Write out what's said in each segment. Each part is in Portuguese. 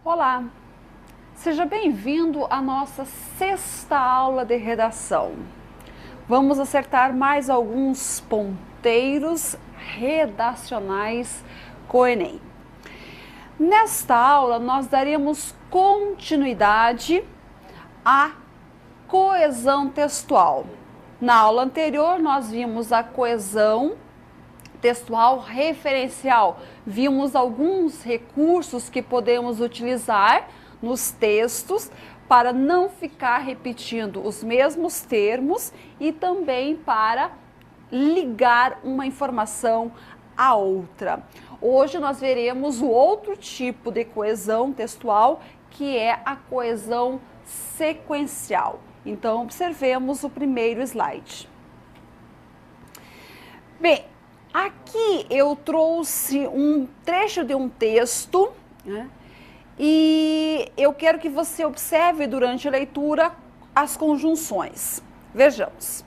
Olá, seja bem-vindo à nossa sexta aula de redação. Vamos acertar mais alguns ponteiros redacionais com o Enem. Nesta aula, nós daremos continuidade à coesão textual. Na aula anterior, nós vimos a coesão textual referencial. Vimos alguns recursos que podemos utilizar nos textos para não ficar repetindo os mesmos termos e também para ligar uma informação à outra. Hoje nós veremos o outro tipo de coesão textual, que é a coesão sequencial. Então, observemos o primeiro slide. Bem, aqui eu trouxe um trecho de um texto, né? E eu quero que você observe durante a leitura as conjunções. Vejamos.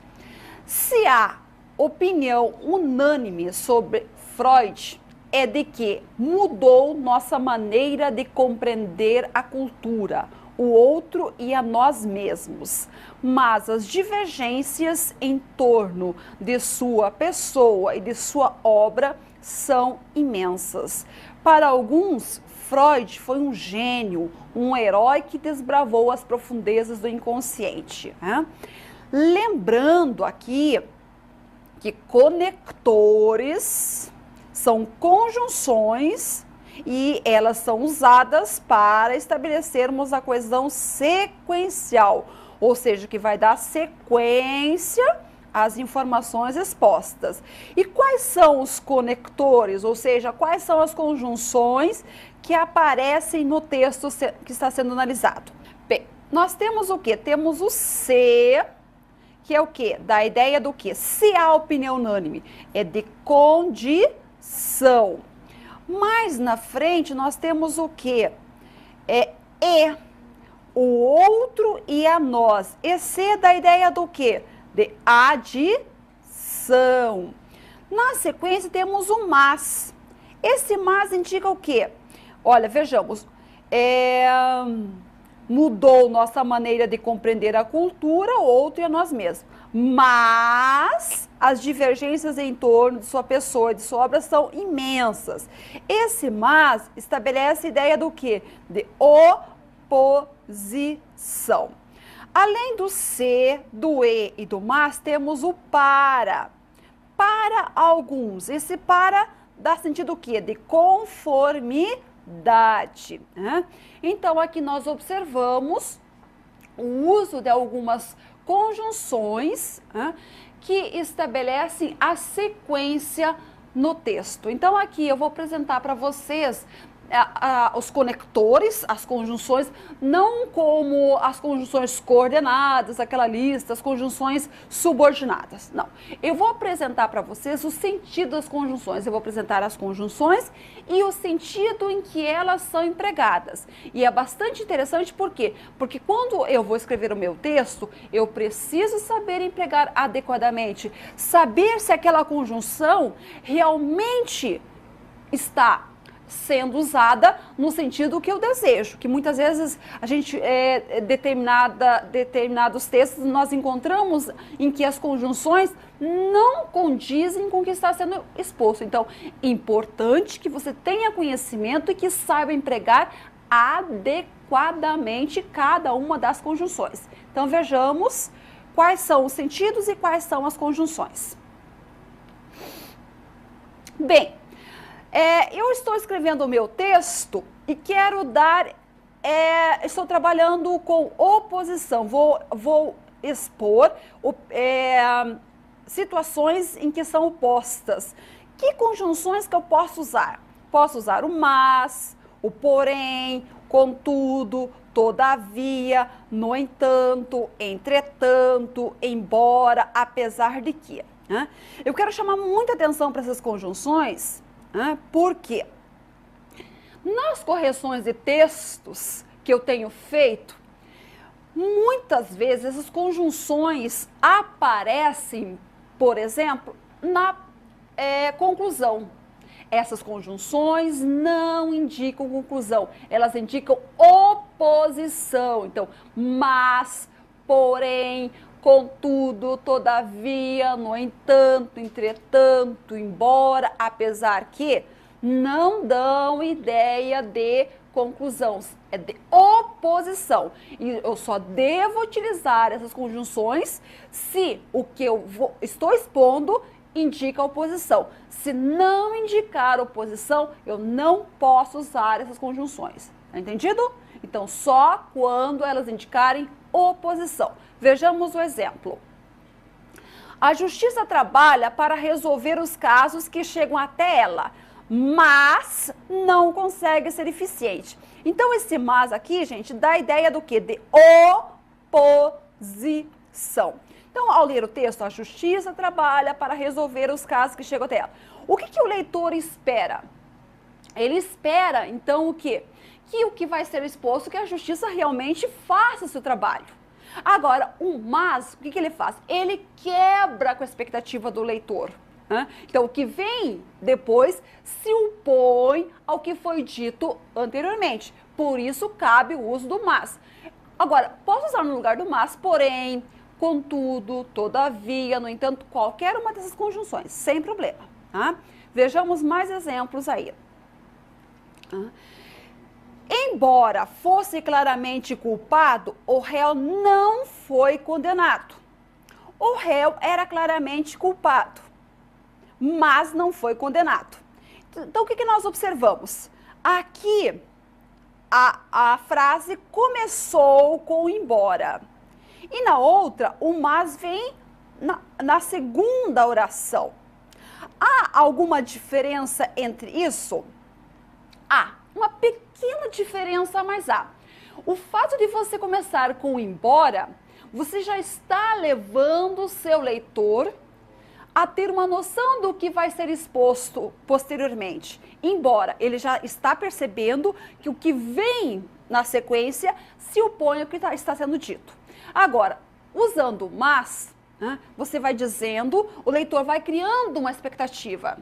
Se há opinião unânime sobre Freud, é de que mudou nossa maneira de compreender a cultura, o outro e a nós mesmos, mas as divergências em torno de sua pessoa e de sua obra são imensas. Para alguns, Freud foi um gênio, um herói que desbravou as profundezas do inconsciente, né? Lembrando aqui que conectores são conjunções e elas são usadas para estabelecermos a coesão sequencial, ou seja, que vai dar sequência às informações expostas. E quais são os conectores, ou seja, quais são as conjunções que aparecem no texto que está sendo analisado? Bem, nós temos o quê? Temos o se, que é o quê? Da ideia do quê? Se há opinião unânime, é de condição. Mais na frente nós temos o quê? E, o outro e a nós. Esse é da ideia do quê? De adição. Na sequência temos o mas. Esse mas indica o quê? Olha, vejamos. Mudou nossa maneira de compreender a cultura, o outro e a nós mesmos. Mas as divergências em torno de sua pessoa e de sua obra são imensas. Esse mas estabelece a ideia do quê? De oposição. Além do se, do e do mas, temos o para. Para alguns. Esse para dá sentido o quê? De conformidade. Né? Então, aqui nós observamos o uso de algumas conjunções, né, que estabelecem a sequência no texto. Então, aqui eu vou apresentar para vocês os conectores, as conjunções, não como as conjunções coordenadas, aquela lista, as conjunções subordinadas. Não. Eu vou apresentar para vocês o sentido das conjunções. Eu vou apresentar as conjunções e o sentido em que elas são empregadas. E é bastante interessante, por quê? Porque quando eu vou escrever o meu texto, eu preciso saber empregar adequadamente, saber se aquela conjunção realmente está sendo usada no sentido que eu desejo, que muitas vezes a gente, determinados textos, nós encontramos em que as conjunções não condizem com o que está sendo exposto. Então, importante que você tenha conhecimento e que saiba empregar adequadamente cada uma das conjunções. Então, vejamos quais são os sentidos e quais são as conjunções. Bem, eu estou escrevendo o meu texto e quero estou trabalhando com oposição, vou expor situações em que são opostas. Que conjunções que eu posso usar? Posso usar o mas, o porém, contudo, todavia, no entanto, entretanto, embora, apesar de que. Né? Eu quero chamar muita atenção para essas conjunções, porque nas correções de textos que eu tenho feito, muitas vezes essas conjunções aparecem, por exemplo, na conclusão. Essas conjunções não indicam conclusão, elas indicam oposição. Então, mas, porém, contudo, todavia, no entanto, entretanto, embora, apesar que, não dão ideia de conclusão, é de oposição. E eu só devo utilizar essas conjunções se o que estou expondo indica oposição. Se não indicar oposição, eu não posso usar essas conjunções. Tá entendido? Então, só quando elas indicarem oposição. Vejamos o exemplo. A justiça trabalha para resolver os casos que chegam até ela, mas não consegue ser eficiente. Então, esse mas aqui, gente, dá a ideia do quê? De oposição. Então, ao ler o texto, a justiça trabalha para resolver os casos que chegam até ela. O que o leitor espera? Ele espera, então, o quê? Que o que vai ser exposto, que a justiça realmente faça o seu trabalho. Agora, o mas, o que ele faz? Ele quebra com a expectativa do leitor. Então, o que vem depois se opõe ao que foi dito anteriormente. Por isso, cabe o uso do mas. Agora, posso usar no lugar do mas, porém, contudo, todavia, no entanto, qualquer uma dessas conjunções, sem problema. Tá? Vejamos mais exemplos aí. Embora fosse claramente culpado, o réu não foi condenado. O réu era claramente culpado, mas não foi condenado. Então, o que nós observamos? Aqui, a frase começou com embora. E na outra, o mas vem na segunda oração. Há alguma diferença entre isso? Há uma pequena diferença, mas há. O fato de você começar com embora, você já está levando o seu leitor a ter uma noção do que vai ser exposto posteriormente. Embora ele já está percebendo que o que vem na sequência se opõe ao que está sendo dito. Agora, usando o mas, você vai dizendo, o leitor vai criando uma expectativa.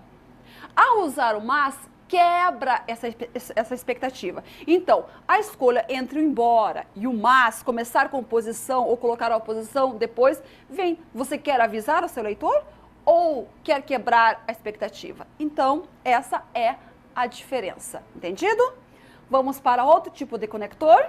Ao usar o mas, quebra essa expectativa. Então, a escolha entre o embora e o mas, começar com oposição ou colocar a oposição depois, vem. Você quer avisar o seu leitor ou quer quebrar a expectativa? Então, essa é a diferença. Entendido? Vamos para outro tipo de conector.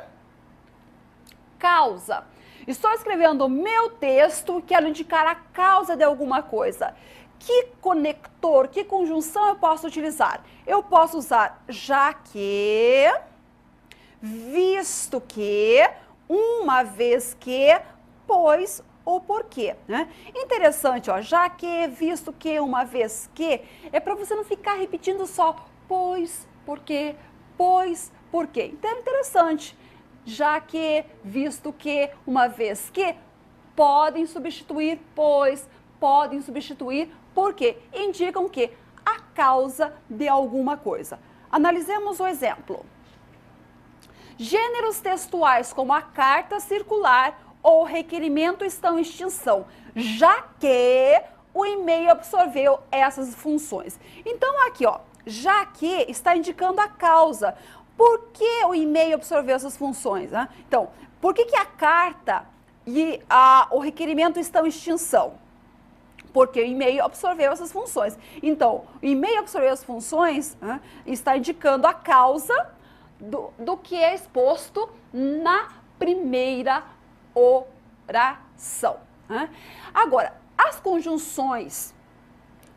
Causa. Estou escrevendo o meu texto, quero indicar a causa de alguma coisa. Que conector, que conjunção eu posso utilizar? Eu posso usar já que, visto que, uma vez que, pois ou porquê. Interessante, ó, já que, visto que, uma vez que, é para você não ficar repetindo só pois, porquê, pois, porquê. Então é interessante. Já que, visto que, uma vez que, podem substituir pois, podem substituir porque indicam que a causa de alguma coisa. Analisemos o exemplo. Gêneros textuais como a carta circular ou requerimento estão em extinção, já que o e-mail absorveu essas funções. Então aqui, ó, já que está indicando a causa. Por que o e-mail absorveu essas funções? Então, por que a carta e o requerimento estão em extinção? Porque o e-mail absorveu essas funções. Então, o e-mail absorveu as funções, está indicando a causa do que é exposto na primeira oração. Agora, as conjunções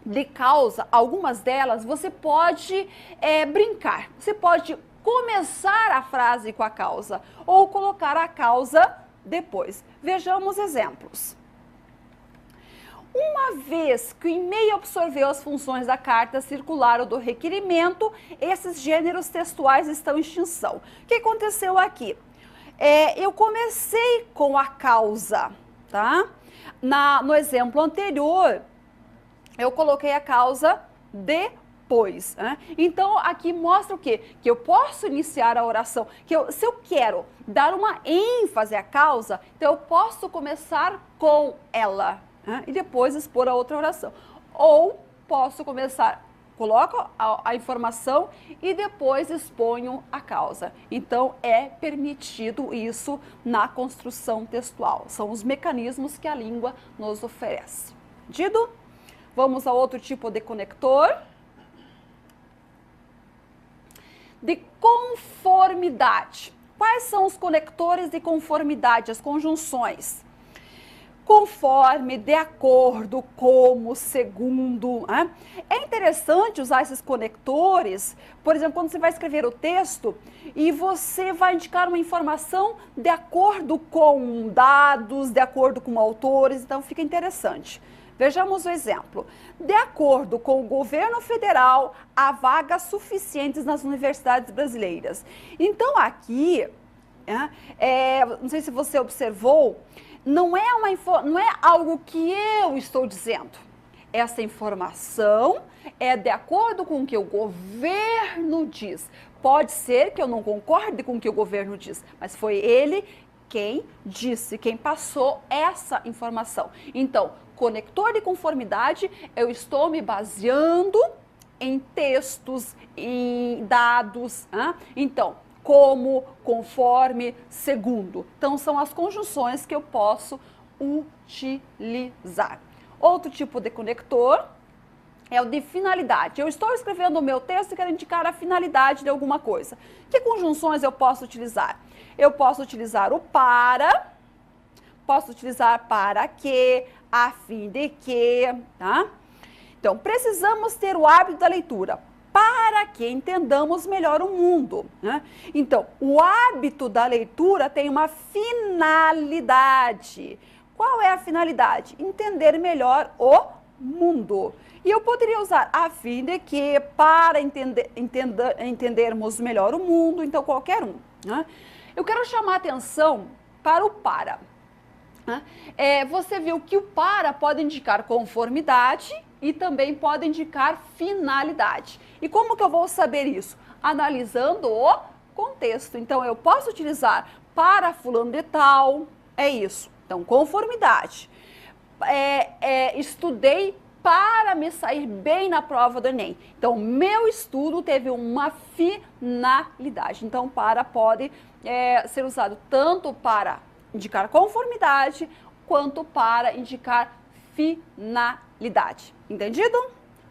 de causa, algumas delas, você pode brincar. Você pode começar a frase com a causa ou colocar a causa depois. Vejamos exemplos. Uma vez que o e-mail absorveu as funções da carta circular ou do requerimento, esses gêneros textuais estão em extinção. O que aconteceu aqui? Eu comecei com a causa, tá? No exemplo anterior, eu coloquei a causa depois. Então, aqui mostra o quê? Que eu posso iniciar a oração, se eu quero dar uma ênfase à causa, então eu posso começar com ela. E depois expor a outra oração. Ou posso começar coloco a informação e depois exponho a causa. Então, é permitido isso na construção textual. São os mecanismos que a língua nos oferece. Entendido? Vamos a outro tipo de conector. De conformidade. Quais são os conectores de conformidade, as conjunções? Conforme, de acordo, como, segundo. Né? É interessante usar esses conectores, por exemplo, quando você vai escrever o texto e você vai indicar uma informação de acordo com dados, de acordo com autores, então fica interessante. Vejamos o exemplo. De acordo com o governo federal, há vagas suficientes nas universidades brasileiras. Então aqui, não sei se você observou, não é algo que eu estou dizendo. Essa informação é de acordo com o que o governo diz. Pode ser que eu não concorde com o que o governo diz, mas foi ele quem disse, quem passou essa informação. Então, conector de conformidade, eu estou me baseando em textos, em dados. Então, como, conforme, segundo. Então, são as conjunções que eu posso utilizar. Outro tipo de conector é o de finalidade. Eu estou escrevendo o meu texto e quero indicar a finalidade de alguma coisa. Que conjunções eu posso utilizar? Eu posso utilizar o para, posso utilizar para que, a fim de que, tá? Então, precisamos ter o hábito da leitura para que entendamos melhor o mundo, né? Então, o hábito da leitura tem uma finalidade. Qual é a finalidade? Entender melhor o mundo. E eu poderia usar a fim de que, para entendermos melhor o mundo, então qualquer um, né? Eu quero chamar a atenção para o para. Você viu que o para pode indicar conformidade e também pode indicar finalidade. E como que eu vou saber isso? Analisando o contexto. Então, eu posso utilizar para fulano de tal, é isso. Então, conformidade. Estudei para me sair bem na prova do Enem. Então, meu estudo teve uma finalidade. Então, para pode ser usado tanto para indicar conformidade, quanto para indicar finalidade. Entendido?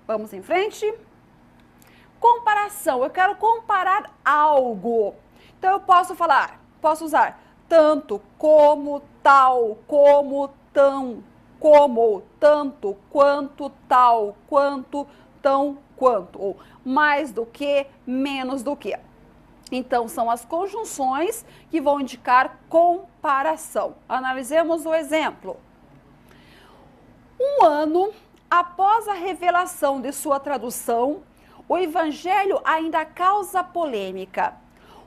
Vamos em frente. Comparação. Eu quero comparar algo. Então, eu posso usar tanto, como, tal, como, tão, como, tanto, quanto, tal, quanto, tão, quanto. Ou mais do que, menos do que. Então, são as conjunções que vão indicar comparação. Analisemos o exemplo. Um ano após a revelação de sua tradução, o Evangelho ainda causa polêmica.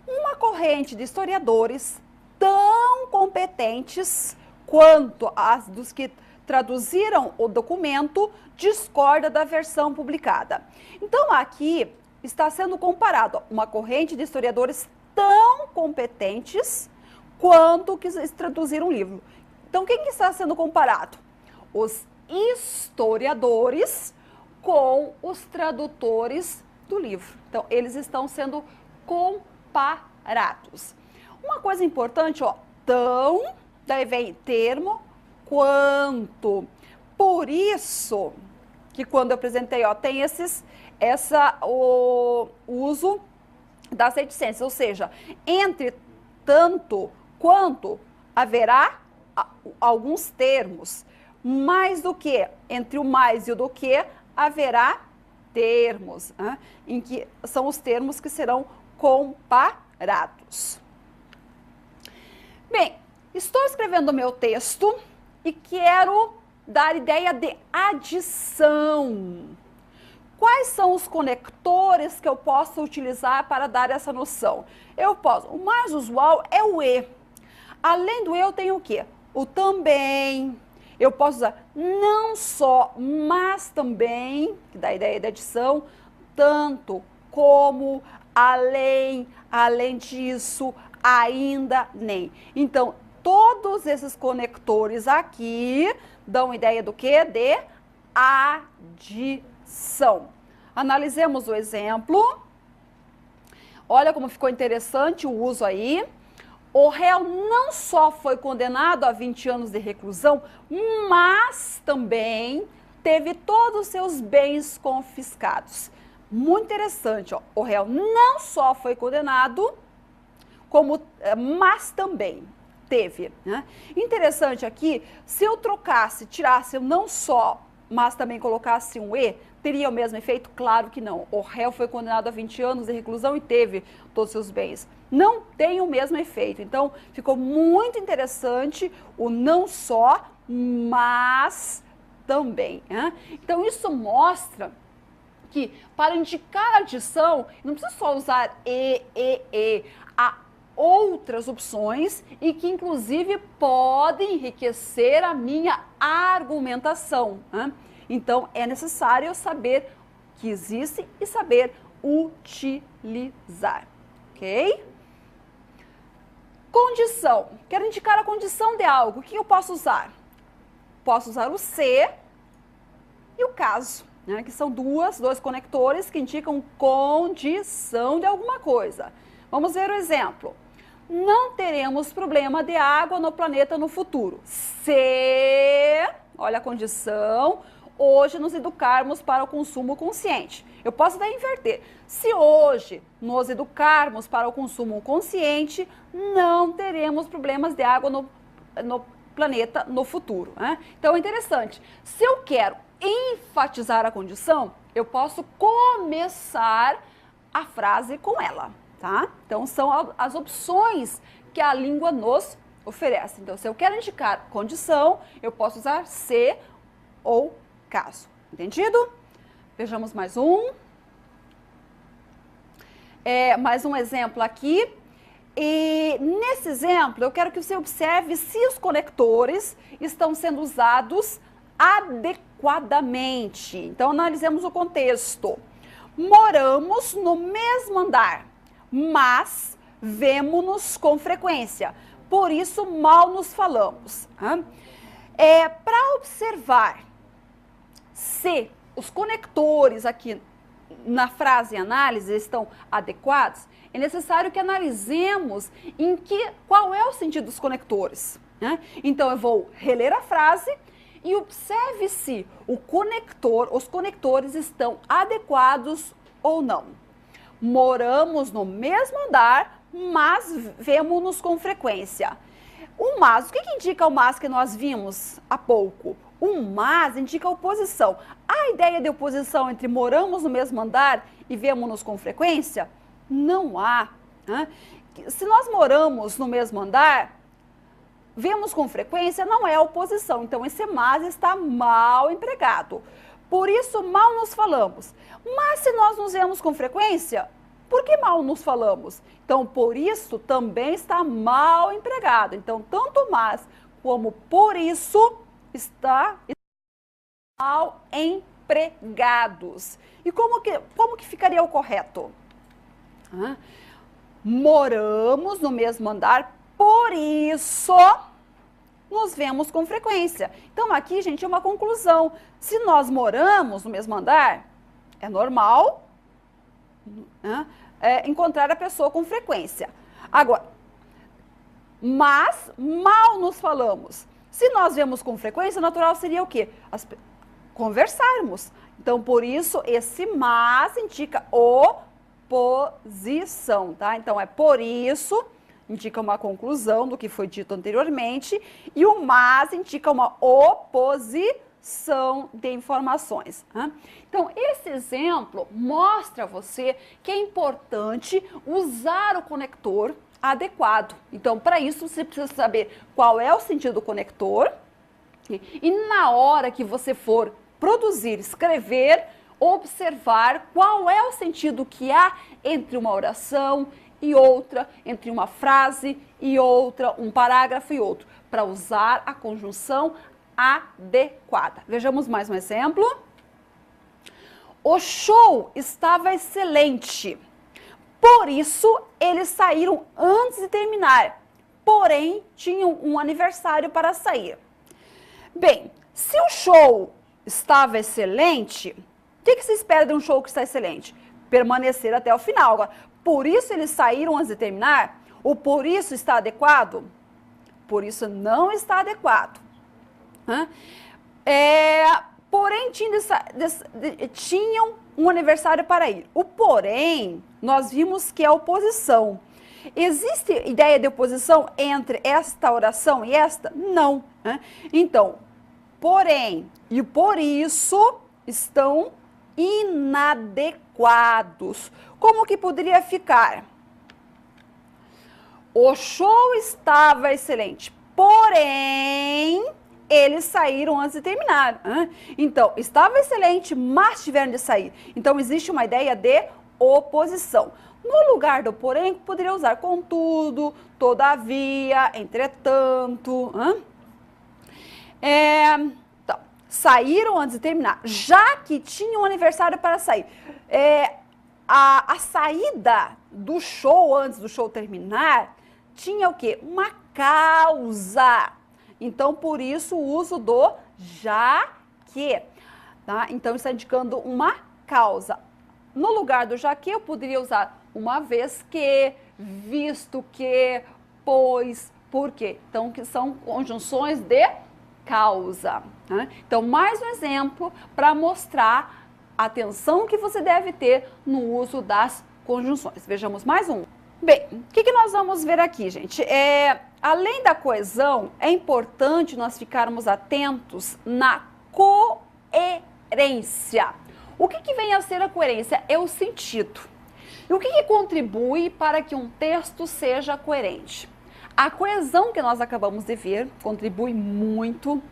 Uma corrente de historiadores tão competentes quanto as dos que traduziram o documento discorda da versão publicada. Então, aqui está sendo comparado uma corrente de historiadores tão competentes quanto que traduziram o livro. Então, quem que está sendo comparado? Os historiadores com os tradutores do livro. Então, eles estão sendo comparados. Uma coisa importante, tão, daí vem termo, quanto. Por isso que quando eu apresentei, tem o uso das reticências, ou seja, entre tanto quanto haverá alguns termos. Mais do que, entre o mais e o do que, haverá termos, em que são os termos que serão comparados. Bem, estou escrevendo o meu texto e quero dar ideia de adição. Quais são os conectores que eu posso utilizar para dar essa noção? O mais usual é o e. Além do eu, tenho o quê? O também. Eu posso usar não só, mas também, que dá a ideia de adição, tanto, como, além disso, ainda, nem. Então, todos esses conectores aqui dão ideia do quê? De adição. Analisemos o exemplo. Olha como ficou interessante o uso aí. O réu não só foi condenado a 20 anos de reclusão, mas também teve todos os seus bens confiscados. Muito interessante, ó. O réu não só foi condenado, mas também teve, né? Interessante aqui, se eu trocasse, tirasse o não só, mas também colocasse um e, teria o mesmo efeito? Claro que não. O réu foi condenado a 20 anos de reclusão e teve todos os seus bens. Não tem o mesmo efeito. Então, ficou muito interessante o não só, mas também, né? Então, isso mostra que para indicar adição, não precisa só usar e. Há outras opções e que, inclusive, podem enriquecer a minha argumentação, né? Então, é necessário saber que existe e saber utilizar, ok? Condição. Quero indicar a condição de algo. O que eu posso usar? Posso usar o se e o caso, né? Que são dois conectores que indicam condição de alguma coisa. Vamos ver o exemplo. Não teremos problema de água no planeta no futuro. Se, olha a condição, hoje nos educarmos para o consumo consciente. Eu posso até inverter. Se hoje nos educarmos para o consumo consciente, não teremos problemas de água no planeta no futuro, né? Então é interessante. Se eu quero enfatizar a condição, eu posso começar a frase com ela, tá? Então são as opções que a língua nos oferece. Então, se eu quero indicar condição, eu posso usar se ou caso. Entendido? Vejamos mais um. Mais um exemplo aqui. E nesse exemplo, eu quero que você observe se os conectores estão sendo usados adequadamente. Então, analisemos o contexto. Moramos no mesmo andar, mas vemo-nos com frequência. Por isso, mal nos falamos. Para observar se os conectores aqui na frase análise estão adequados, é necessário que analisemos qual é o sentido dos conectores, né? Então, eu vou reler a frase e observe se os conectores estão adequados ou não. Moramos no mesmo andar, mas vemo-nos com frequência. O mas, o que indica o mas que nós vimos há pouco? O mas indica oposição. A ideia de oposição entre moramos no mesmo andar e vemo-nos com frequência? Não há, né? Se nós moramos no mesmo andar, vemos com frequência, não é oposição. Então, esse mas está mal empregado. Por isso, mal nos falamos. Mas se nós nos vemos com frequência, por que mal nos falamos? Então, por isso, também está mal empregado. Então, tanto mas como por isso está mal empregados. E como que ficaria o correto? Moramos no mesmo andar, por isso nos vemos com frequência. Então, aqui, gente, é uma conclusão. Se nós moramos no mesmo andar, é normal, né, encontrar a pessoa com frequência. Agora, mas mal nos falamos. Se nós vemos com frequência, natural seria o quê? Conversarmos. Então, por isso, esse mas indica oposição, tá? Então, é por isso, indica uma conclusão do que foi dito anteriormente, e o mas indica uma oposição de informações. Né? Então, esse exemplo mostra a você que é importante usar o conector adequado. Então, para isso, você precisa saber qual é o sentido do conector e na hora que você for produzir, escrever, observar qual é o sentido que há entre uma oração e outra, entre uma frase e outra, um parágrafo e outro, para usar a conjunção adequada. Vejamos mais um exemplo. O show estava excelente. Por isso, eles saíram antes de terminar, porém, tinham um aniversário para sair. Bem, se o show estava excelente, O que se espera de um show que está excelente? Permanecer até o final. Agora, por isso eles saíram antes de terminar? Ou por isso está adequado? Por isso não está adequado. Porém, tinham um aniversário para ir. O porém, nós vimos que é oposição. Existe ideia de oposição entre esta oração e esta? Não. Então, porém e por isso estão inadequados. Como que poderia ficar? O show estava excelente, porém eles saíram antes de terminar. Então, estava excelente, mas tiveram de sair. Então, existe uma ideia de oposição. No lugar do porém, poderia usar contudo, todavia, entretanto. Então, saíram antes de terminar, já que tinham um aniversário para sair. A saída do show, antes do show terminar, tinha o quê? Uma causa. Então, por isso, o uso do já que. Tá? Então, está indicando uma causa. No lugar do já que, eu poderia usar uma vez que, visto que, pois, porque. Então, que são conjunções de causa. Né? Então, mais um exemplo para mostrar a atenção que você deve ter no uso das conjunções. Vejamos mais um. Bem, o que nós vamos ver aqui, gente? Além da coesão, é importante nós ficarmos atentos na coerência. O que vem a ser a coerência? É o sentido. E o que contribui para que um texto seja coerente? A coesão que nós acabamos de ver contribui muito.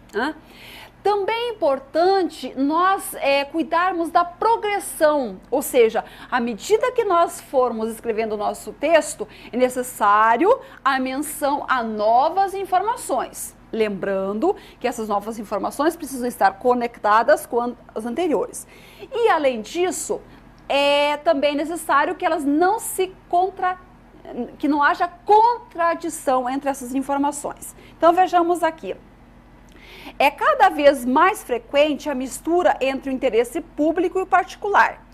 Também é importante nós cuidarmos da progressão, ou seja, à medida que nós formos escrevendo o nosso texto, é necessário a menção a novas informações. Lembrando que essas novas informações precisam estar conectadas com as anteriores. E, além disso, é também necessário que elas que não haja contradição entre essas informações. Então, vejamos aqui. É cada vez mais frequente a mistura entre o interesse público e o particular.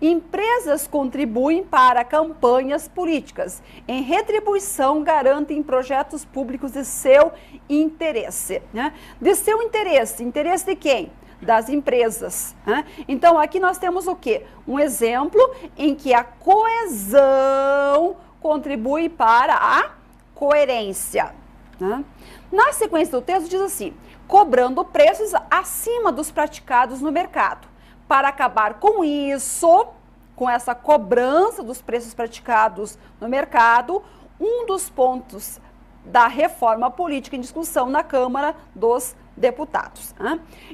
Empresas contribuem para campanhas políticas. Em retribuição, garantem projetos públicos de seu interesse. De seu interesse. Interesse de quem? Das empresas. Então, aqui nós temos o quê? Um exemplo em que a coesão contribui para a coerência. Na sequência do texto diz assim: cobrando preços acima dos praticados no mercado. Para acabar com isso, com essa cobrança dos preços praticados no mercado, um dos pontos da reforma política em discussão na Câmara dos Deputados.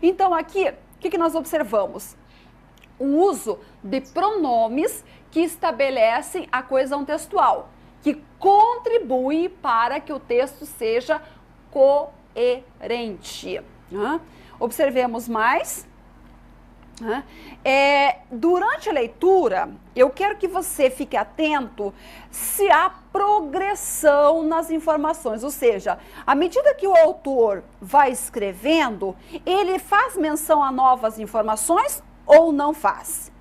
Então, aqui, o que nós observamos? O uso de pronomes que estabelecem a coesão textual, que contribui para que o texto seja coerente. Observemos mais. Durante a leitura, eu quero que você fique atento se há progressão nas informações, ou seja, à medida que o autor vai escrevendo, ele faz menção a novas informações ou não faz?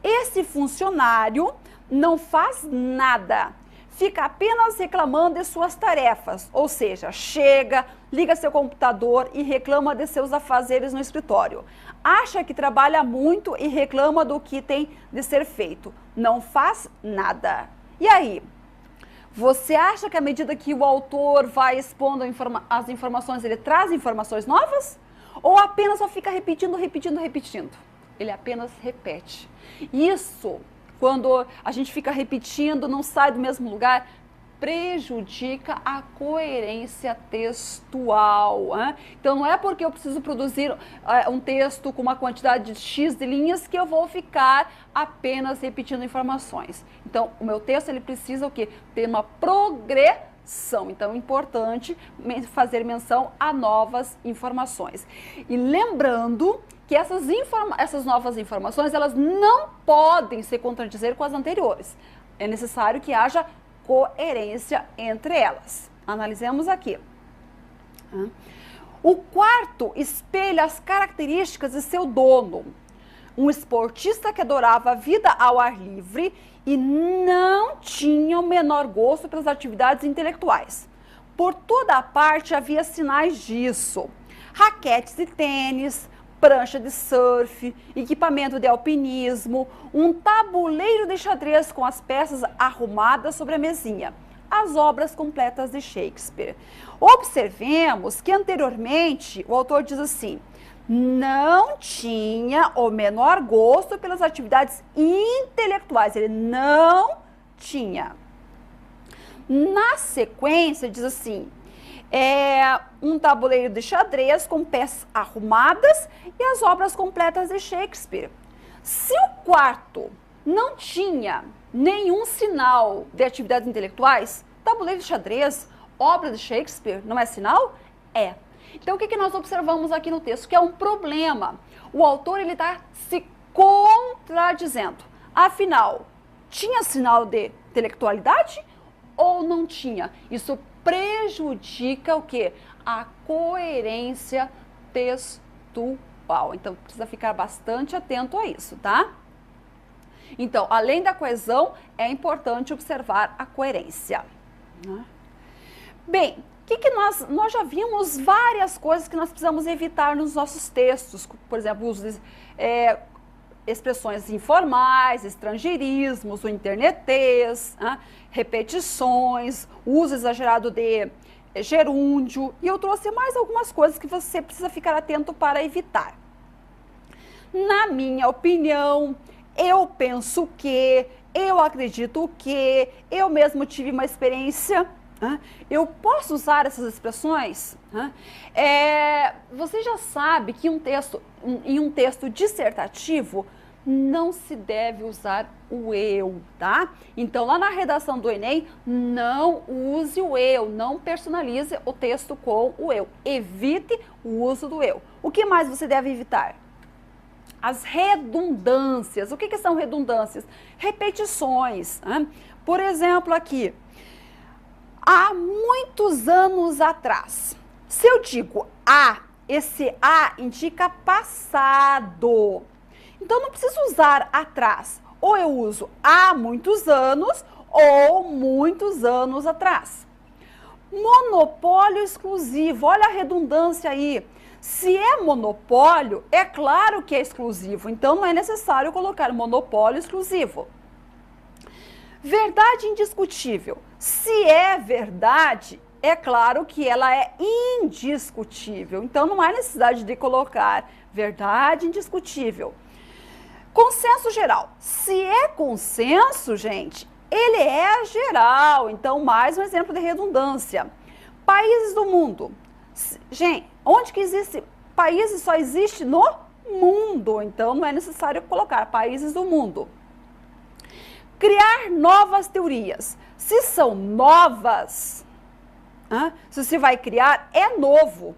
Esse funcionário não faz nada, fica apenas reclamando de suas tarefas, ou seja, chega, liga seu computador e reclama de seus afazeres no escritório. Acha que trabalha muito e reclama do que tem de ser feito. Não faz nada. E aí? Você acha que à medida que o autor vai expondo as informações, ele traz informações novas? Ou apenas só fica repetindo? Ele apenas repete. Isso, quando a gente fica repetindo, não sai do mesmo lugar, prejudica a coerência textual. Então, não é porque eu preciso produzir um texto com uma quantidade de X de linhas que eu vou ficar apenas repetindo informações. Então, o meu texto, ele precisa o quê? Ter uma progressão. Então, é importante fazer menção a novas informações. E lembrando que essas novas informações, elas não podem se contradizer com as anteriores. É necessário que haja coerência entre elas. Analisemos aqui. O quarto espelha as características de seu dono. um esportista que adorava a vida ao ar livre e não tinha o menor gosto pelas atividades intelectuais. Por toda a parte havia sinais disso. Raquetes de tênis, prancha de surf, equipamento de alpinismo, um tabuleiro de xadrez com as peças arrumadas sobre a mesinha. As obras completas de Shakespeare. Observemos que anteriormente o autor diz assim: não tinha o menor gosto pelas atividades intelectuais. Ele não tinha. Na sequência diz assim: um tabuleiro de xadrez com peças arrumadas e as obras completas de Shakespeare. Se o quarto não tinha nenhum sinal de atividades intelectuais, tabuleiro de xadrez, obra de Shakespeare, não é sinal? É. Então, o que nós observamos aqui no texto? Que é um problema. O autor está se contradizendo. Afinal, tinha sinal de intelectualidade ou não tinha? Isso prejudica o quê? A coerência textual. Então, precisa ficar bastante atento a isso, tá? Então, além da coesão, é importante observar a coerência. Bem, nós já vimos várias coisas que nós precisamos evitar nos nossos textos. Por exemplo, o uso de expressões informais, estrangeirismos, o internetês, repetições, uso exagerado de gerúndio. E eu trouxe mais algumas coisas que você precisa ficar atento para evitar. Na minha opinião, eu penso que, eu acredito que, eu mesmo tive uma experiência. Eu posso usar essas expressões? Você já sabe que em um texto dissertativo não se deve usar o eu, tá? Então, lá na redação do Enem, não use o eu, não personalize o texto com o eu. Evite o uso do eu. O que mais você deve evitar? As redundâncias. O que são redundâncias? Repetições. Por exemplo, aqui, há muitos anos atrás. Se eu digo esse indica passado. Então, não preciso usar atrás. Ou eu uso há muitos anos ou muitos anos atrás. Monopólio exclusivo. Olha a redundância aí. Se é monopólio, é claro que é exclusivo. Então, não é necessário colocar monopólio exclusivo. Verdade indiscutível. Se é verdade, é claro que ela é indiscutível. Então, não há necessidade de colocar verdade indiscutível. Consenso geral. Se é consenso, gente, ele é geral. Então, mais um exemplo de redundância. Países do mundo. Gente, onde que existe? Países só existe no mundo. Então, não é necessário colocar países do mundo. Criar novas teorias. Se são novas, se você vai criar, é novo.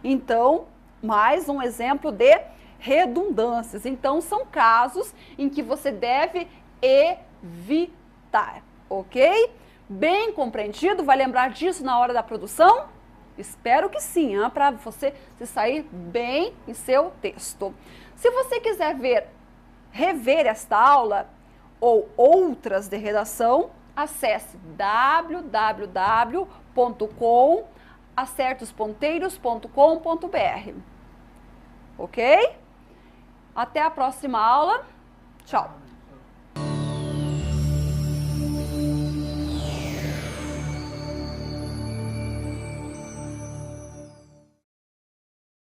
Então, mais um exemplo de redundâncias. Então, são casos em que você deve evitar, ok? Bem compreendido? Vai lembrar disso na hora da produção? Espero que sim, para você se sair bem em seu texto. Se você quiser rever esta aula ou outras de redação, acesse www.acertosponteiros.com.br. Ok? Até a próxima aula. Tchau!